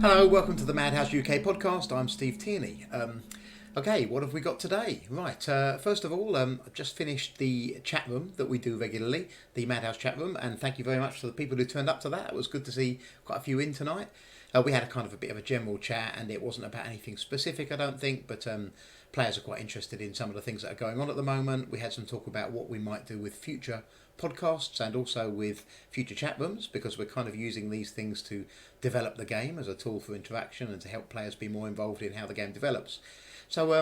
Hello, welcome to the Madhouse UK podcast. I'm Steve Tierney. Okay, what have we got today? Right, first of all, I've just finished the chat room that we do regularly, the Madhouse chat room, and thank you very much for the people who turned up to that. It was good to see quite a few in tonight. We had a kind of a bit of a general chat, and it wasn't about anything specific, I don't think, but players are quite interested in some of the things that are going on at the moment. We had some talk about what we might do with future podcasts and also with future chat rooms, because we're kind of using these things to develop the game as a tool for interaction and to help players be more involved in how the game develops. So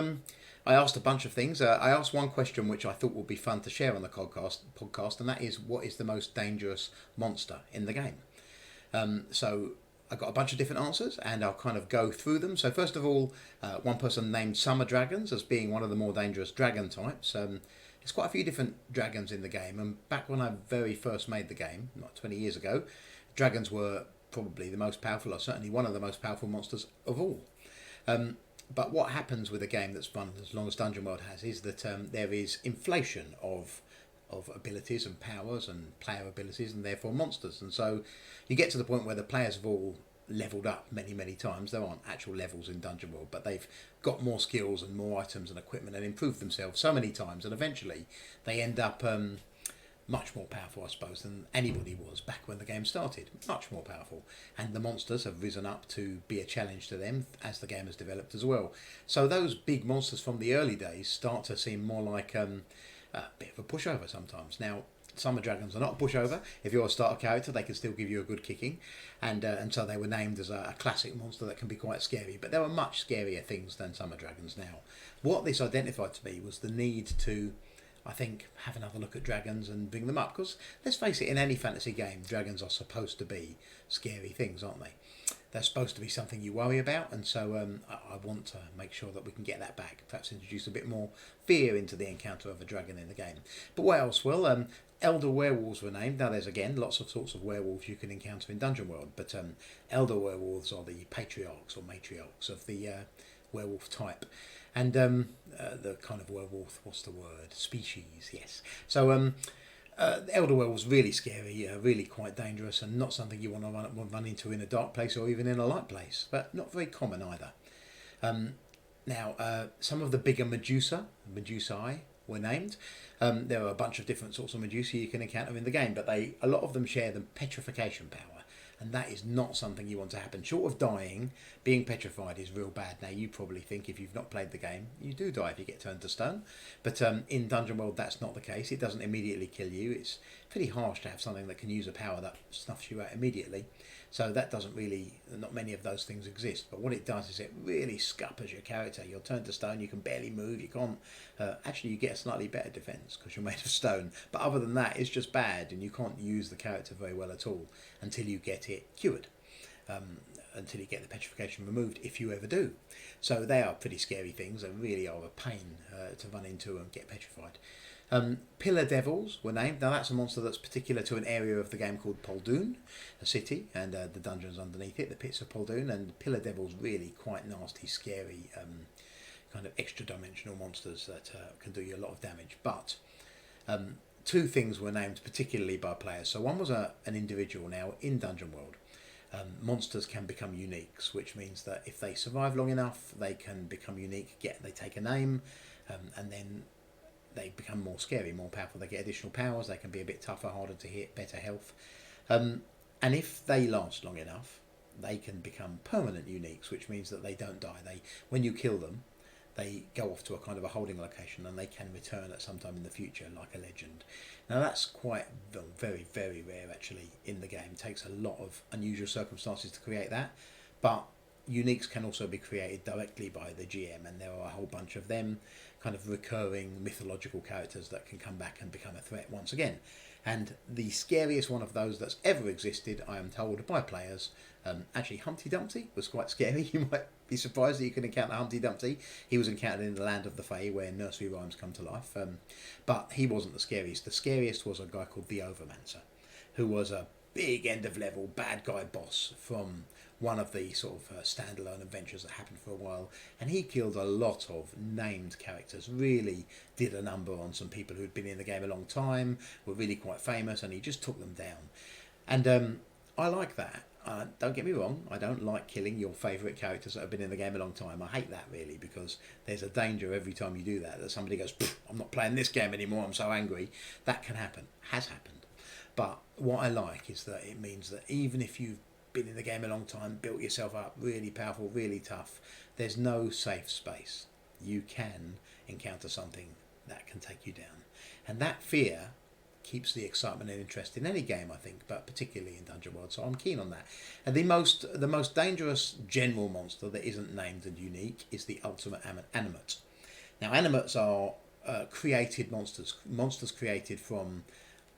I asked a bunch of things. I asked one question which I thought would be fun to share on the podcast, and that is, what is the most dangerous monster in the game? So I got a bunch of different answers, and I'll kind of go through them. So first of all, one person named summer dragons as being one of the more dangerous dragon types. There's quite a few different dragons in the game, and back when I very first made the game, not 20 years ago, dragons were probably the most powerful, or certainly one of the most powerful monsters of all. But what happens with a game that's run as long as Dungeonworld has is that there is inflation of abilities and powers and player abilities and therefore monsters. And so you get to the point where the players have all leveled up many times. There aren't actual levels in Dungeonworld, but they've got more skills and more items and equipment and improved themselves so many times, and eventually they end up much more powerful, I suppose, than anybody was back when the game started. Much more powerful. And the monsters have risen up to be a challenge to them as the game has developed as well. So those big monsters from the early days start to seem more like a bit of a pushover sometimes. Now, summer dragons are not a pushover. If you're a starter character, they can still give you a good kicking. And so they were named as a classic monster that can be quite scary. But there are much scarier things than summer dragons now. What this identified to me was the need to, I think, have another look at dragons and bring them up. Because let's face it, in any fantasy game, dragons are supposed to be scary things, aren't they? They're supposed to be something you worry about, and so I want to make sure that we can get that back. Perhaps introduce a bit more fear into the encounter of a dragon in the game. But what else? Well, elder werewolves were named. Now, there's again lots of sorts of werewolves you can encounter in Dungeonworld, but elder werewolves are the patriarchs or matriarchs of the werewolf type. And the kind of werewolf, what's the word? Species, yes. So the elder werewolf's really scary, really quite dangerous, and not something you want to run into in a dark place or even in a light place, but not very common either. Now, some of the bigger Medusae were named. There are a bunch of different sorts of Medusae you can encounter in the game, but a lot of them share the petrification power. And that is not something you want to happen. Short of dying, being petrified is real bad. Now, you probably think if you've not played the game, you do die if you get turned to stone. But in Dungeonworld, that's not the case. It doesn't immediately kill you. It's pretty harsh to have something that can use a power that snuffs you out immediately. So that doesn't really, not many of those things exist. But what it does is it really scuppers your character. You're turned to stone, you can barely move, you can't, actually you get a slightly better defense because you're made of stone. But other than that, it's just bad, and you can't use the character very well at all until you get it cured. Until you get the petrification removed, if you ever do. So they are pretty scary things and really are a pain to run into and get petrified. Pillar Devils were named. Now that's a monster that's particular to an area of the game called Poldoon, a city, and the dungeons underneath it, the pits of Poldoon. And Pillar Devils really quite nasty, scary, kind of extra-dimensional monsters that can do you a lot of damage. But two things were named particularly by players. So one was an individual. Now in Dungeonworld, monsters can become uniques, which means that if they survive long enough, they can become unique. They take a name, and then they become more scary, more powerful. They get additional powers. They can be a bit tougher, harder to hit, better health. And if they last long enough, they can become permanent uniques, which means that they don't die. When you kill them, they go off to a kind of a holding location, and they can return at some time in the future, like a legend. Now that's quite very rare actually in the game. It takes a lot of unusual circumstances to create that, but uniques can also be created directly by the GM, and there are a whole bunch of them, kind of recurring mythological characters that can come back and become a threat once again. And the scariest one of those that's ever existed, I am told by players, actually Humpty Dumpty was quite scary. You might be surprised that you can encounter Humpty Dumpty. He was encountered in the land of the Fae, where nursery rhymes come to life. But he wasn't the scariest. The scariest was a guy called the Overmancer, who was a big end of level bad guy boss from one of the sort of standalone adventures that happened for a while, and he killed a lot of named characters, really did a number on some people who'd been in the game a long time, were really quite famous, and he just took them down. And I like that. don't get me wrong, I don't like killing your favourite characters that have been in the game a long time. I hate that really, because there's a danger every time you do that somebody goes, I'm not playing this game anymore, I'm so angry. That can happen, has happened. But what I like is that it means that even if you've been in the game a long time, built yourself up, really powerful, really tough, there's no safe space. You can encounter something that can take you down. And that fear keeps the excitement and interest in any game, I think, but particularly in Dungeonworld. So I'm keen on that. And the most dangerous general monster that isn't named and unique is the ultimate animate. Now, animates are created monsters created from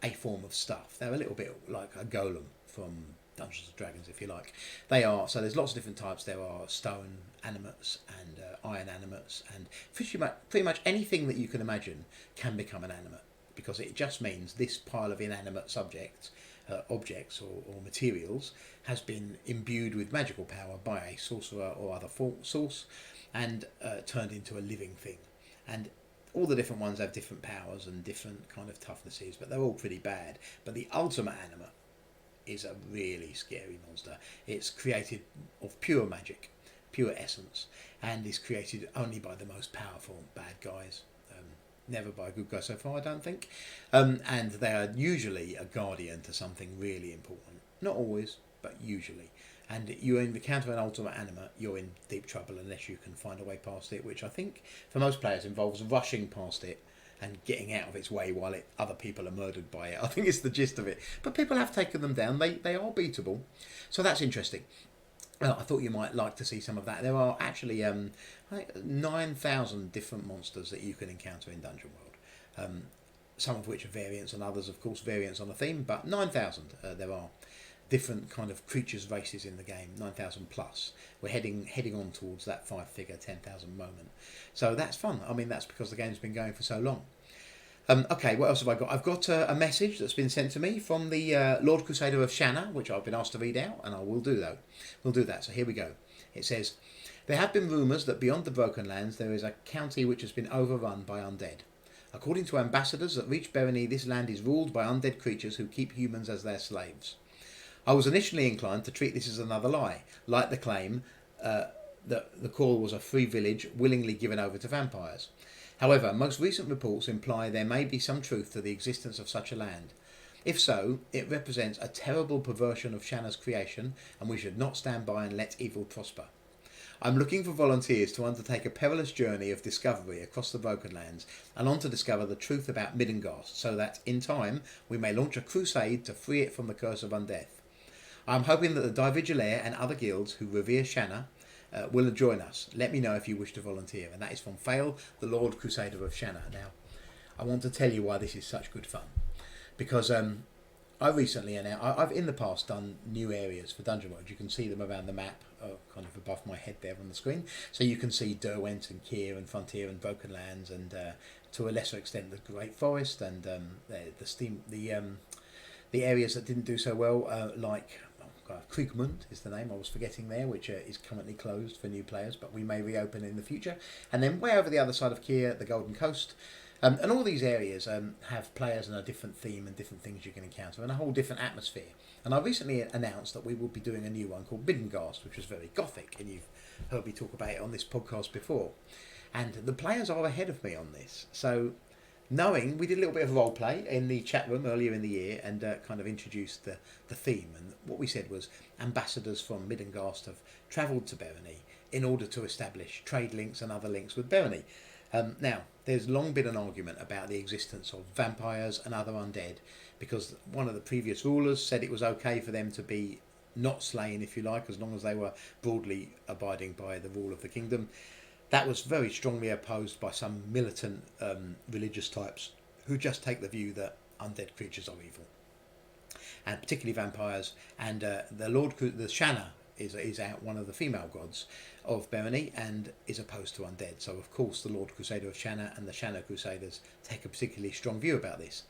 a form of stuff. They're a little bit like a golem from Dungeons and Dragons, if you like. They are, so there's lots of different types. There are stone animates and iron animates, and pretty much anything that you can imagine can become an animate, because it just means this pile of inanimate objects or materials has been imbued with magical power by a sorcerer or other source and turned into a living thing. And all the different ones have different powers and different kind of toughnesses, but they're all pretty bad. But the ultimate animate is a really scary monster. It's created of pure magic, pure essence, and is created only by the most powerful bad guys. Never by a good guy so far, I don't think. And they are usually a guardian to something really important. Not always, but usually. And you encounter an ultimate animate, you're in deep trouble unless you can find a way past it, which I think for most players involves rushing past it and getting out of its way while other people are murdered by it. I think it's the gist of it. But people have taken them down. They are beatable. So that's interesting. I thought you might like to see some of that. There are actually 9,000 different monsters that you can encounter in Dungeonworld. Some of which are variants, and others, of course, variants on a theme. But 9,000 there are different kind of creatures, races in the game. 9,000 plus. We're heading on towards that 5-figure 10,000 moment. So that's fun. I mean, that's because the game's been going for so long. Okay, what else have I got? I've got a message that's been sent to me from the Lord Crusader of Shanna, which I've been asked to read out, and I will do though. We'll do that. So here we go. It says, there have been rumours that beyond the Broken Lands there is a county which has been overrun by undead. According to ambassadors that reach Bereni, this land is ruled by undead creatures who keep humans as their slaves. I was initially inclined to treat this as another lie, like the claim that the core was a free village willingly given over to vampires. However, most recent reports imply there may be some truth to the existence of such a land. If so, it represents a terrible perversion of Shanna's creation, and we should not stand by and let evil prosper. I'm looking for volunteers to undertake a perilous journey of discovery across the Broken Lands and on to discover the truth about Middenghast, so that, in time, we may launch a crusade to free it from the curse of undeath. I'm hoping that the Divigilaire and other guilds who revere Shanna will join us. Let me know if you wish to volunteer. And that is from Fail, the Lord Crusader of Shanna. Now, I want to tell you why this is such good fun. Because I recently announced, I've in the past done new areas for Dungeonworld. You can see them around the map, kind of above my head there on the screen. So you can see Derwent and Keir and Frontier and Broken Lands, and to a lesser extent the Great Forest, and the areas that didn't do so well, like Kriegmund is the name I was forgetting there, which is currently closed for new players, but we may reopen in the future. And then way over the other side of Keir, the Golden Coast. And all these areas have players and a different theme and different things you can encounter and a whole different atmosphere. And I recently announced that we will be doing a new one called Middenghast, which was very gothic, and you've heard me talk about it on this podcast before. And the players are ahead of me on this. So knowing, we did a little bit of role play in the chat room earlier in the year and kind of introduced the theme. And what we said was ambassadors from Middenghast have travelled to Bereni in order to establish trade links and other links with Bereni. Now, there's long been an argument about the existence of vampires and other undead, because one of the previous rulers said it was okay for them to be not slain, if you like, as long as they were broadly abiding by the rule of the kingdom. That was very strongly opposed by some militant religious types who just take the view that undead creatures are evil, and particularly vampires. And the Shanna is out, one of the female gods of Bereni, and is opposed to undead. So of course the Lord Crusader of Shanna and the Shanna Crusaders take a particularly strong view about this.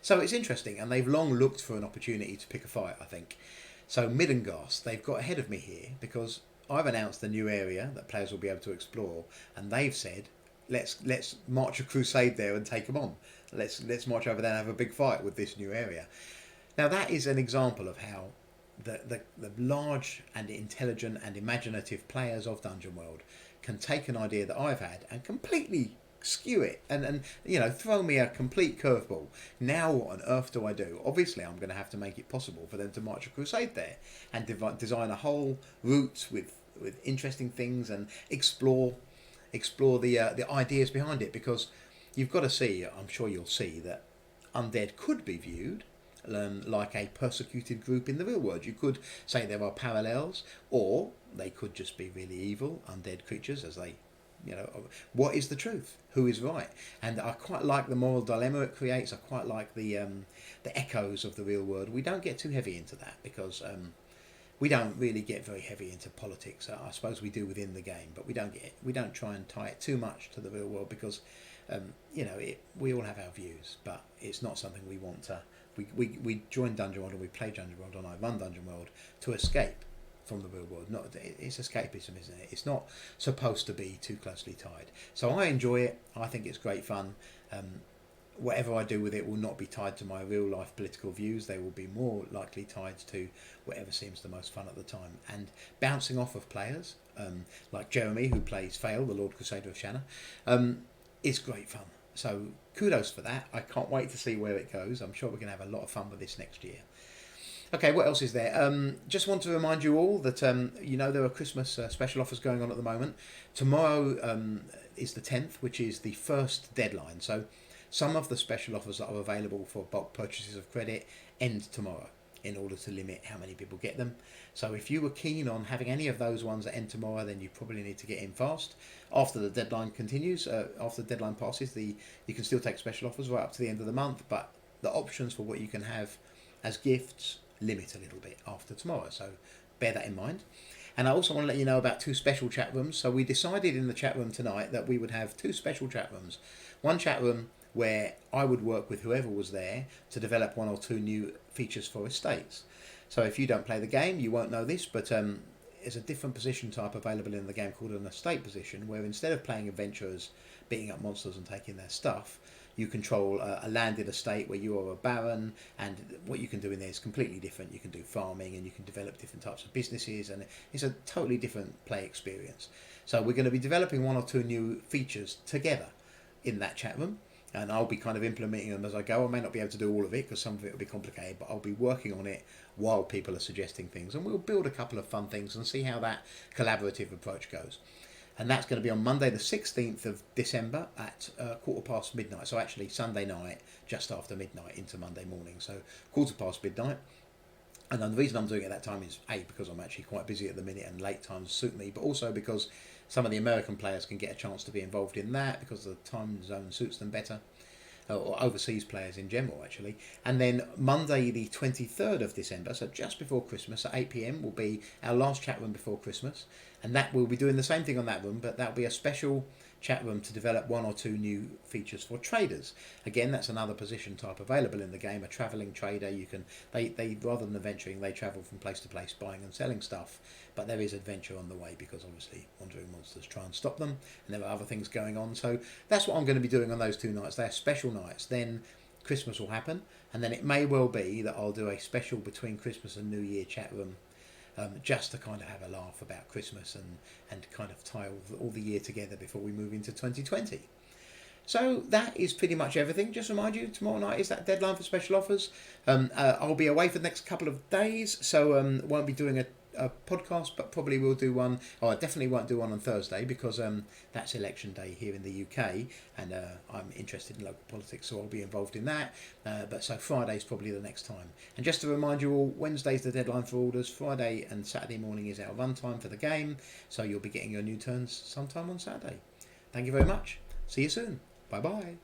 So it's interesting, and they've long looked for an opportunity to pick a fight, I think. So Middenghast, they've got ahead of me here, because I've announced a new area that players will be able to explore, and they've said, let's march a crusade there and take them on. Let's march over there and have a big fight with this new area. Now that is an example of how the large and intelligent and imaginative players of Dungeonworld can take an idea that I've had and completely skew it and throw me a complete curveball. Now what on earth do I do? Obviously I'm going to have to make it possible for them to march a crusade there and design a whole route with interesting things and explore the ideas behind it, because you've got to see, I'm sure you'll see, that undead could be viewed like a persecuted group in the real world. You could say there are parallels, or they could just be really evil undead creatures, as they, what is the truth? Who is right? And I quite like the moral dilemma it creates. I quite like the echoes of the real world. We don't get too heavy into that because we don't really get very heavy into politics. I suppose we do within the game, but we don't try and tie it too much to the real world because we all have our views, but it's not something we want to. We join Dungeonworld and we play Dungeonworld and I run Dungeonworld to escape from the real world. It's escapism, isn't it? It's not supposed to be too closely tied. So I enjoy it. I think it's great fun. Whatever I do with it will not be tied to my real life political views. They will be more likely tied to whatever seems the most fun at the time, and bouncing off of players like Jeremy, who plays Fail, the Lord Crusader of Shanna, is great fun. So kudos for that. I can't wait to see where it goes. I'm sure we're going to have a lot of fun with this next year. Okay, what else is there? Just want to remind you all that there are Christmas special offers going on at the moment. Tomorrow is the 10th, which is the first deadline. So some of the special offers that are available for bulk purchases of credit end tomorrow in order to limit how many people get them. So if you were keen on having any of those ones that end tomorrow, then you probably need to get in fast. After the deadline continues, after the deadline passes, you can still take special offers right up to the end of the month, but the options for what you can have as gifts limit a little bit after tomorrow, so bear that in mind. And I also want to let you know about two special chat rooms. So we decided in the chat room tonight that we would have two special chat rooms. One chat room where I would work with whoever was there to develop one or two new features for estates. So if you don't play the game, you won't know this, but there's a different position type available in the game called an estate position, where instead of playing adventurers beating up monsters and taking their stuff, you control a landed estate where you are a baron, and what you can do in there is completely different. You can do farming and you can develop different types of businesses, and it's a totally different play experience. So we're going to be developing one or two new features together in that chat room, and I'll be kind of implementing them as I go. I may not be able to do all of it because some of it will be complicated, but I'll be working on it while people are suggesting things, and we'll build a couple of fun things and see how that collaborative approach goes. And that's going to be on Monday the 16th of December at midnight. So actually Sunday night, just after midnight into Monday morning. So midnight. And then the reason I'm doing it at that time is A, because I'm actually quite busy at the minute and late times suit me, but also because some of the American players can get a chance to be involved in that because the time zone suits them better. Or overseas players in general, actually. And then Monday the 23rd of December, so just before Christmas at 8 p.m, will be our last chat room before Christmas. And that we'll be doing the same thing on that room, but that'll be a special chat room to develop one or two new features for traders. Again, that's another position type available in the game, a travelling trader. They rather than adventuring, they travel from place to place buying and selling stuff. But there is adventure on the way because obviously wandering monsters try and stop them, and there are other things going on. So that's what I'm going to be doing on those two nights. They're special nights. Then Christmas will happen, and then it may well be that I'll do a special between Christmas and New Year chat room, just to kind of have a laugh about Christmas and kind of tie all the year together before we move into 2020. So that is pretty much everything. Just remind you, tomorrow night is that deadline for special offers. I'll be away for the next couple of days, so won't be doing a podcast, but probably will do one. I definitely won't do one on Thursday because that's election day here in the UK, and I'm interested in local politics, so I'll be involved in that. But so Friday's probably the next time. And just to remind you all, Wednesday's the deadline for orders. Friday and Saturday morning is our run time for the game, so you'll be getting your new turns sometime on Saturday. Thank you very much. See you soon. Bye bye.